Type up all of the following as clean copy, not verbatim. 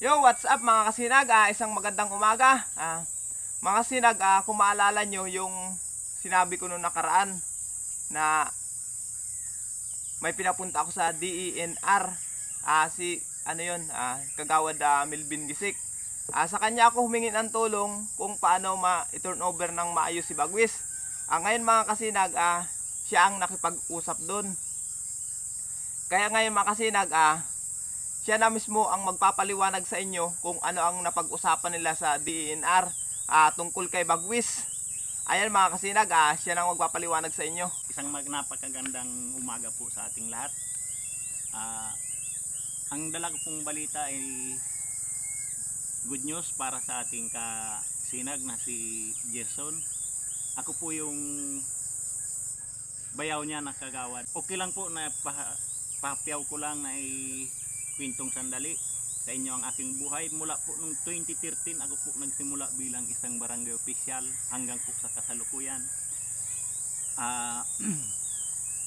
Yo, what's up mga kasinag? Isang magandang umaga. Mga kasinag, kung maalala nyo yung sinabi ko nung nakaraan na may pinapunta ako sa DENR. Si ano yun, Kagawad Melvin Gisik. Sa kanya ako humingi ng tulong kung paano ma-turn over ng maayos si Bagwis. Ngayon mga kasinag, siya ang nakipag-usap doon. Kaya ngayon mga kasinag, siya na mismo ang magpapaliwanag sa inyo kung ano ang napag-usapan nila sa DENR tungkol kay Bagwis. Ayan mga kasinag, siya na ang magpapaliwanag sa inyo. Isang napakagandang umaga po sa ating lahat. Ang dala ko pong balita ay good news para sa ating kasinag na si Gerson. Ako po yung bayaw niya na kagawad. Okay lang po na pahapiyaw ko lang na kwentong sandali sa inyo ang aking buhay. Mula po nung 2013 ako po nagsimula bilang isang barangay official hanggang po sa kasalukuyan.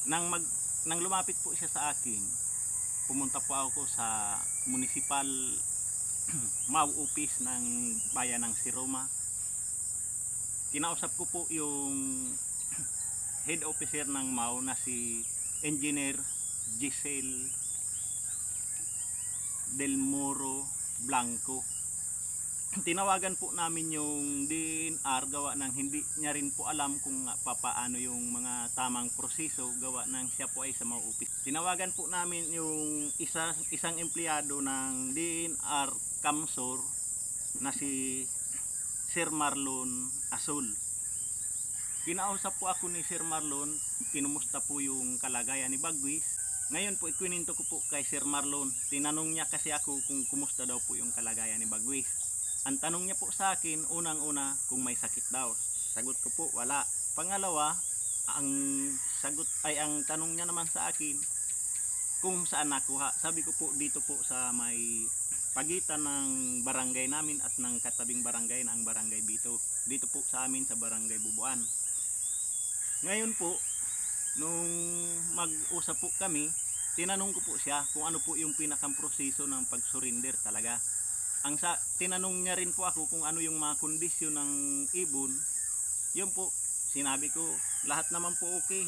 Nang lumapit po siya sa akin, pumunta po ako sa municipal MAU office ng bayan ng Siroma. Kinausap ko po yung head officer ng MAU na si Engineer Giselle Del Moro Blanco. Tinawagan po namin yung DNR gawa ng hindi niya rin po alam kung papaano yung mga tamang proseso gawa ng siya po ay sa mga office. Tinawagan po namin yung isang empleyado ng DNR Kamsor na si Sir Marlon Asul. Kinausap po ako ni Sir Marlon, kinumusta po yung kalagayan ni Bagwis. Ngayon po ikininto ko po kay Sir Marlon. Tinanong niya kasi ako kung kumusta daw po yung kalagayan ni Bagwis. Ang tanong niya po sa akin, unang-una kung may sakit daw. Sagot ko po, wala. Pangalawa, ang tanong niya naman sa akin kung saan nakuha. Sabi ko po dito po sa may pagitan ng barangay namin at ng katabing barangay na ang barangay Bito. Dito po sa amin sa barangay Bubuan. Ngayon po, nung mag-usap po kami, tinanong ko po siya kung ano po yung pinakang proseso ng pag-surrender talaga. Tinanong niya rin po ako kung ano yung mga kondisyon ng ibon. Yun po, sinabi ko, lahat naman po okay.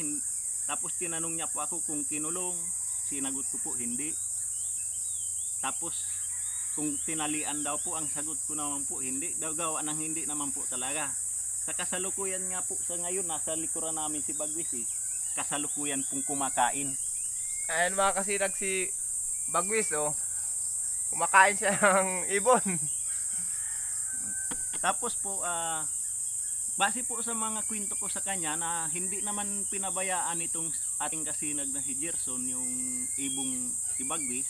Tapos tinanong niya po ako kung kinulong, sinagot ko po hindi. Tapos kung tinalian daw po, ang sagot ko naman po hindi. Gawa ng hindi naman po talaga. Sa kasalukuyan nga po sa ngayon, nasa likuran namin si Bagwis kasalukuyan pong kumakain. Ayan mga kasinag, si Bagwis kumakain siya ng ibon. Tapos po base po sa mga kwento ko sa kanya na hindi naman pinabayaan itong ating kasinag na si Gerson yung ibong si Bagwis.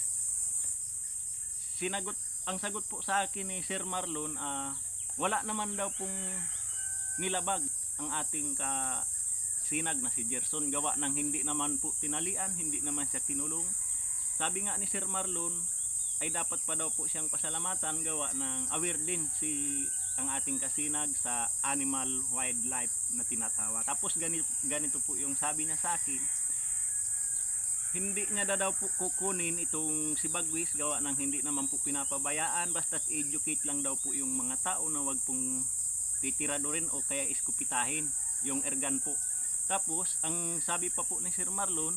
Ang sagot po sa akin ni Sir Marlon, wala naman daw pong nilabag ang ating kasinag na si Gerson gawa ng hindi naman po tinalian, hindi naman siya kinulong. Sabi nga ni Sir Marlon ay dapat pa daw po siyang pasalamatan gawa ng aware din ang ating kasinag sa animal wildlife na tinatawag. Tapos ganito po yung sabi niya sa akin, hindi niya daw po kukunin itong si Bagwis gawa ng hindi naman po pinapabayaan, basta't educate lang daw po yung mga tao na wag pong titiradorin o kaya iskupitahin yung ergan po. Tapos ang sabi pa po ni Sir Marlon,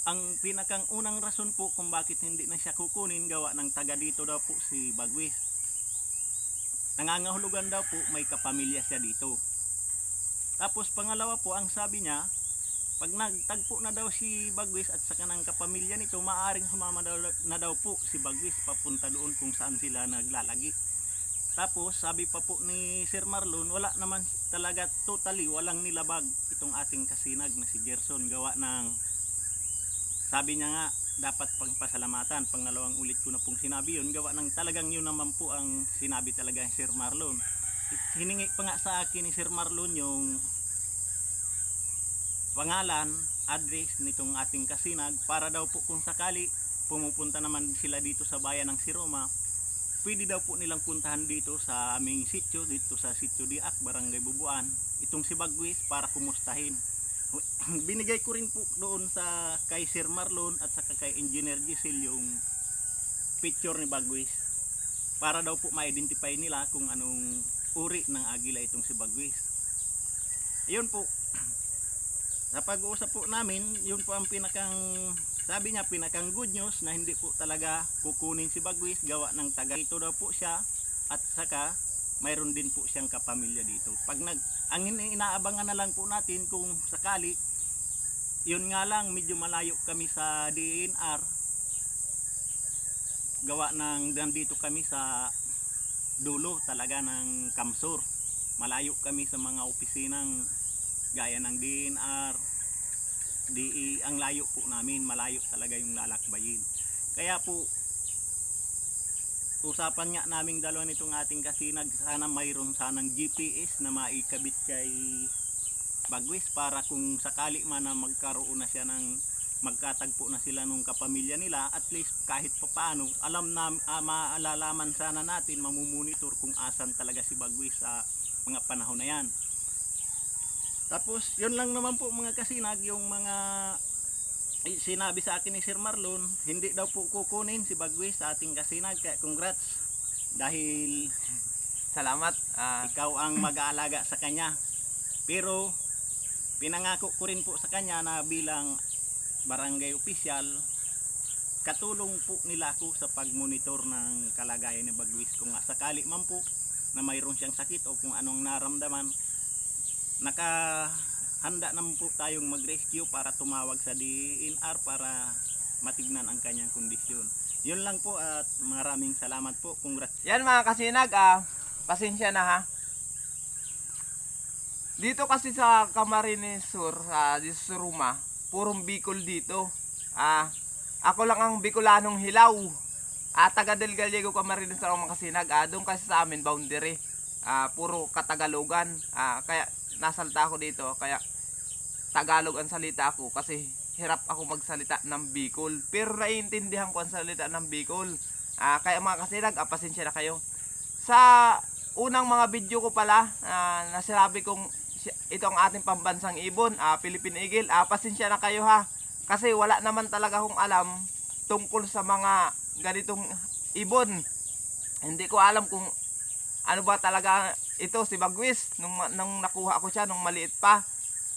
ang pinakang unang rason po kung bakit hindi na siya kukunin gawa ng taga dito daw po si Bagwis. Nangangahulugan daw po may kapamilya siya dito. Tapos pangalawa po, ang sabi niya, pag nagtagpo na daw si Bagwis at sa kanang kapamilya nito, maaaring sumama na daw po si Bagwis papunta doon kung saan sila naglalagi. Tapos sabi pa po ni Sir Marlon, wala naman talaga totally walang nilabag itong ating kasinag na si Gerson gawa ng sabi niya nga dapat pangpasalamatan. Pangalawang ulit ko na pong sinabi yun gawa ng talagang yun naman po ang sinabi talaga ni Sir Marlon. Hiningi pa nga sa akin ni Sir Marlon yung pangalan, address nitong ating kasinag para daw po kung sakali pumupunta naman sila dito sa bayan ng Siroma, pwede daw po nilang puntahan dito sa aming sitio, dito sa sitio Diak, barangay Bubuan, itong si Bagwis para kumustahin. Binigay ko rin po doon sa kay Sir Marlon at saka kay Engineer Giselle yung picture ni Bagwis. para daw po ma-identify nila kung anong uri ng agila itong si Bagwis. Yun po, sa pag-uusap po namin, yun po ang sabi niya, pinakang good news na hindi po talaga kukunin si Bagwis, gawa ng taga ito daw po siya, at saka mayroon din po siyang kapamilya dito. Ang inaabangan na lang po natin kung sakali, yun nga lang, medyo malayo kami sa DNR, gawa ng nandito kami sa dulo talaga ng Kamsur. Malayo kami sa mga opisinang gaya ng DNR, DE, ang layo po namin, malayo talaga yung lalakbayin. Kaya po, usapan nga naming dalawa nitong ating kasinag, sana mayroon sanang GPS na maikabit kay Bagwis para kung sakali man na magkaroon na siya ng magkatagpo na sila nung kapamilya nila, at least kahit papaano alam na maalalaman sana natin, mamumonitor kung asan talaga si Bagwis sa mga panahon na yan. Tapos yun lang naman po mga kasinag, yung mga sinabi sa akin ni Sir Marlon, hindi daw po kukunin si Bagwis sa ating kasinag, kaya congrats dahil Salamat. ikaw ang mag-aalaga sa kanya. Pero pinangako ko rin po sa kanya na bilang barangay official, katulong po nila ako sa pagmonitor ng kalagayan ni Bagwis. Kung sakali man po na mayroon siyang sakit o kung anong naramdaman, nakahanda naman po tayong mag-rescue para tumawag sa DNR para matignan ang kanyang kondisyon. Yun lang po at maraming salamat po. Congrats. Yan mga kasinag, pasensya na ha. Dito kasi sa Camarines Sur, dito sa Ruma, purong Bicol dito. Ako lang ang Bicolanong hilaw. Taga Del Gallego, Camarines Sur mga kasinag. Doon kasi sa amin boundary. Puro Katagalogan. Kaya nasalta ako dito, kaya Tagalog ang salita ko kasi hirap ako magsalita ng Bicol. Pero naiintindihan ko ang salita ng Bicol. Kaya mga kasinag, pasensya na kayo. Sa unang mga video ko pala, nasirabi kong ito ang ating pambansang ibon, Philippine Eagle. Pasensya na kayo ha. Kasi wala naman talaga akong alam tungkol sa mga ganitong ibon. Hindi ko alam kung ano ba talaga ito si Bagwis nung nakuha ko siya nung maliit pa.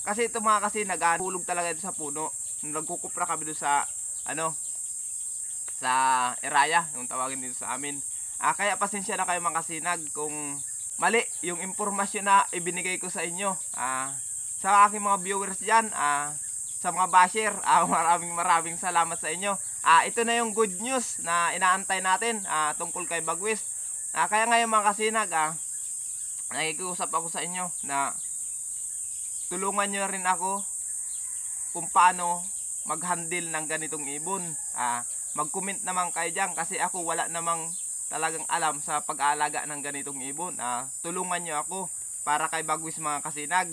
Kasi ito mga kasi naghulog talaga ito sa puno. Nagkukupra kami doon sa sa Eraya, yung tawagin dito sa amin. Kaya pasensya na kayo mga kasinag kung mali yung impormasyon na ibinigay ko sa inyo. Sa aking mga viewers diyan, sa mga basher, maraming salamat sa inyo. Ito na yung good news na inaantay natin tungkol kay Bagwis. Kaya ngayon mga kasinag, nakikiusap ako sa inyo na tulungan nyo rin ako kung paano mag-handle ng ganitong ibon. Mag-comment naman kayo dyan kasi ako wala namang talagang alam sa pag-aalaga ng ganitong ibon. Tulungan nyo ako para kay Bagwis mga kasinag.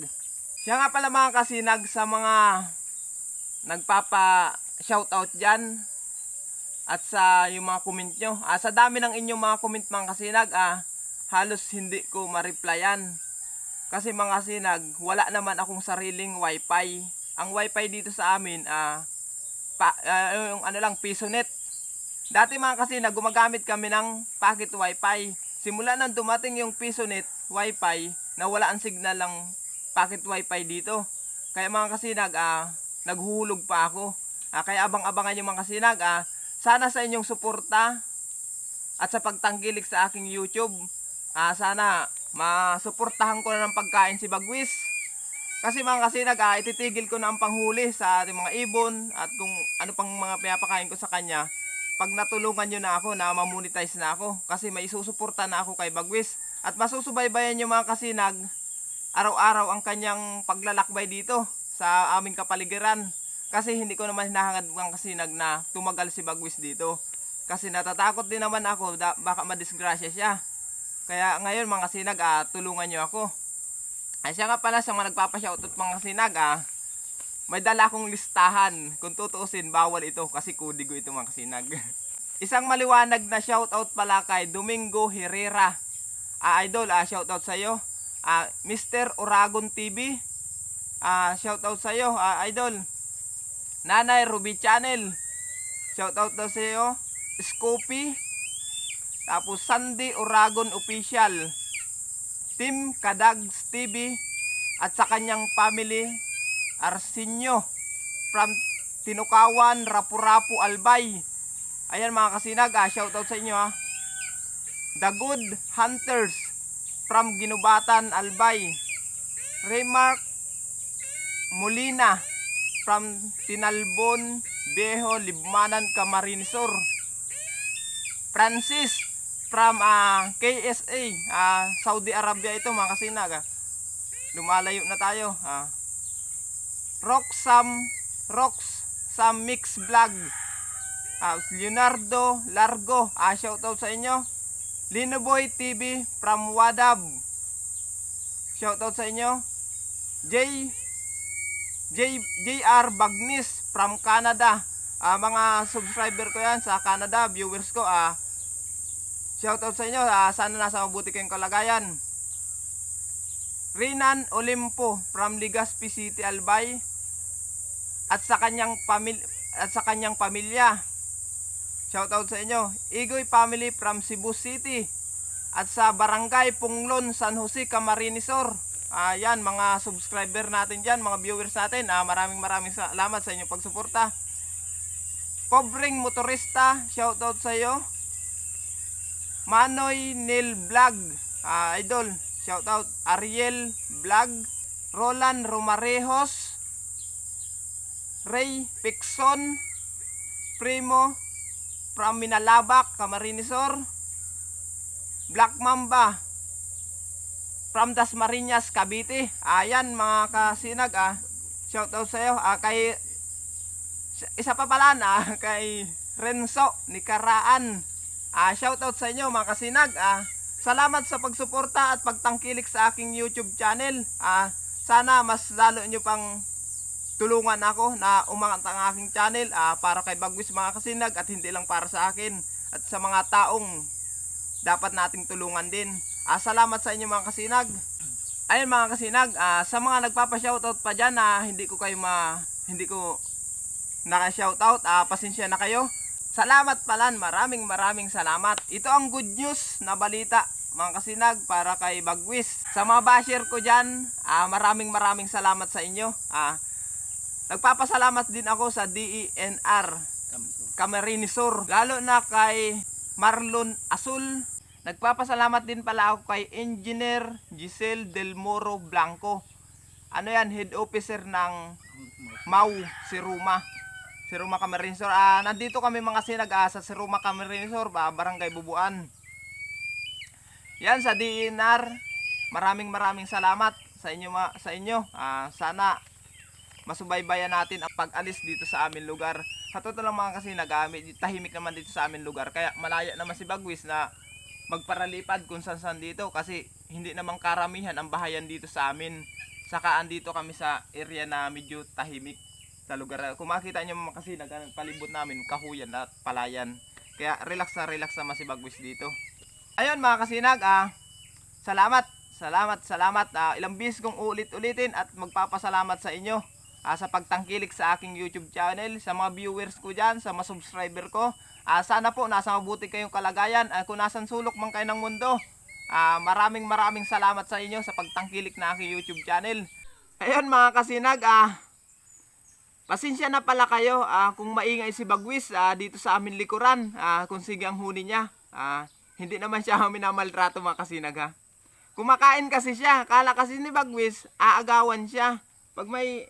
Siya nga pala mga kasinag, sa mga nagpapa-shoutout dyan at sa yung mga comment nyo. Sa dami ng inyong mga comment mga kasinag, halos hindi ko ma-replyan. Kasi mga kasinag, wala naman akong sariling wifi. Ang wifi dito sa amin, yung PisoNet. Dati mga kasinag, gumagamit kami ng pocket wifi. Simula nang dumating yung PisoNet wifi, nawala ang signal ng pocket wifi dito. Kaya mga kasinag, naghuhulog pa ako. Kaya abang-abangan yung mga kasinag. Sana sa inyong suporta at sa pagtangkilik sa aking YouTube, sana masuportahan ko na ng pagkain si Bagwis. Kasi mga kasinag, ititigil ko na ang panghuli sa ating mga ibon at kung ano pang mga pinapakain ko sa kanya. Pag natulungan nyo na ako na mamonetize na ako, kasi may isusuporta na ako kay Bagwis. At masusubaybayan nyo mga kasinag, araw-araw ang kanyang paglalakbay dito sa aming kapaligiran. Kasi hindi ko naman hinahangad mga kasinag na tumagal si Bagwis dito. Kasi natatakot din naman ako, baka madisgrasya siya. Kaya ngayon mga kasinag, tulungan nyo ako. Siya nga pala sa mga nagpapashoutout mga kasinag, may dala akong listahan. Kung tutuusin, bawal ito kasi kudigo ito mga kasinag. Isang maliwanag na shoutout pala kay Domingo Herrera. Idol, shoutout sa iyo. Mr. Oragon TV, shoutout sa iyo, idol. Nanay Ruby Channel, shoutout daw sa iyo. Scoopy, Tapos Sandy Oragon Official, Team Kadags TV, at sa kanyang family, Arsenio from Tinukawan, Rapu-Rapu, Albay. Ayan mga kasinag, shoutout sa inyo The Good Hunters from Ginubatan, Albay. Remark Molina from Tinalbon, Beho, Libmanan, Camarines Sur. Francis from KSA, Saudi Arabia ito mga kasinag. Lumalayo na tayo. Rox Mix Vlog. Leonardo Largo, shoutout sa inyo. Linoboy TV from Wadab, shoutout sa inyo. JR Bagnis from Canada, mga subscriber ko yan sa Canada, viewers ko, shoutout sa inyo. Sana nasa mabuti kayong kalagayan. Rinan Olimpo from Legazpi City, Albay, at sa kanyang pamilya, shoutout sa inyo. Igoy family from Cebu City, at sa Barangay Punglon, San Jose, Camarines Sur. Yan mga subscriber natin dyan, mga viewers natin. Maraming salamat sa inyong pagsuporta. Pobreng Motorista, shoutout sa iyo. Manoy Neil Vlog, idol, shoutout. Ariel Vlog, Roland Romarejos, Ray Pixon, Primo from Minalabak, Camarines Sur. Black Mamba from Dasmariñas, Cavite. Ayan mga kasinag, shoutout sa iyo. Kay isa pa pala kay Renzo Nicaraan, shoutout sa inyo mga kasinag. Salamat sa pagsuporta at pagtangkilik sa aking YouTube channel. Sana mas lalo nyo pang tulungan ako na umangat ang aking channel para kay Bagwis mga kasinag, at hindi lang para sa akin at sa mga taong dapat nating tulungan din. Salamat sa inyo mga kasinag. Ayun mga kasinag, sa mga nagpapa-shoutout pa dyan na hindi ko naka-shoutout, pasensya na kayo. Salamat pala, maraming salamat. Ito ang good news na balita mga kasinag para kay Bagwis. Sa mga basher ko dyan, maraming salamat sa inyo. Nagpapasalamat din ako sa DENR Camarines Sur, lalo na kay Marlon Azul. Nagpapasalamat din pala ako kay Engineer Giselle Del Moro Blanco. Head officer ng MAU Siruma Camarines Sur. Nandito kami mga sinag sa Siruma Camarines Sur, Barangay Bubuan. Yan sa DENR, maraming salamat sa inyo. Sana masubaybayan natin ang pag-alis dito sa amin lugar. Sa totoo lang mga kasinag, tahimik naman dito sa amin lugar. Kaya malaya naman si Bagwis na magparalipad kung saan dito, kasi hindi naman karamihan ang bahayan dito sa amin. Saka andito kami sa area na medyo tahimik sa lugar. Kung makita nyo mga kasinag, ang palibot namin kahuyan at palayan. Kaya relax naman si Bagwis dito. Ayun mga kasinag, salamat. Ilang beses kong ulitin at magpapasalamat sa inyo sa pagtangkilik sa aking YouTube channel, sa mga viewers ko dyan, sa mga subscriber ko. Sana po nasa mabuti kayong kalagayan. Kung nasan sulok man kayo ng mundo, maraming salamat sa inyo sa pagtangkilik na aking YouTube channel. Ayun mga kasinag, pasensya na pala kayo kung maingay si Bagwis dito sa amin likuran, kung sige ang huni niya. Hindi naman siya minamaltrato mga kasinag Kumakain kasi siya. Kala kasi ni Bagwis, aagawan siya. Pag may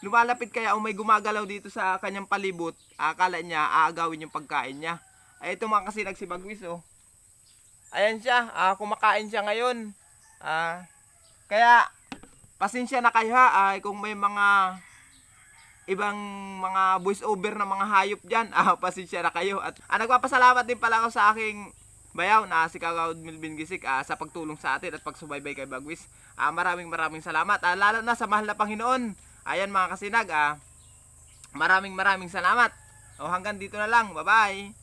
lumalapit kaya o may gumagalaw dito sa kanyang palibot, akala niya aagawin yung pagkain niya. Ito mga kasinag si Bagwis Ayan siya, kumakain siya ngayon. Kaya pasensya na kayo kung may mga ibang mga voice over na mga hayop dyan, pasensya na kayo. At nagpapasalamat din pala ako sa aking bayaw na si Kagawad Melvin Gisik sa pagtulong sa atin at pagsubaybay kay Bagwis. Maraming salamat, lalo na sa mahal na Panginoon. Ayan mga kasinag, maraming salamat. Hanggang dito na lang, bye bye.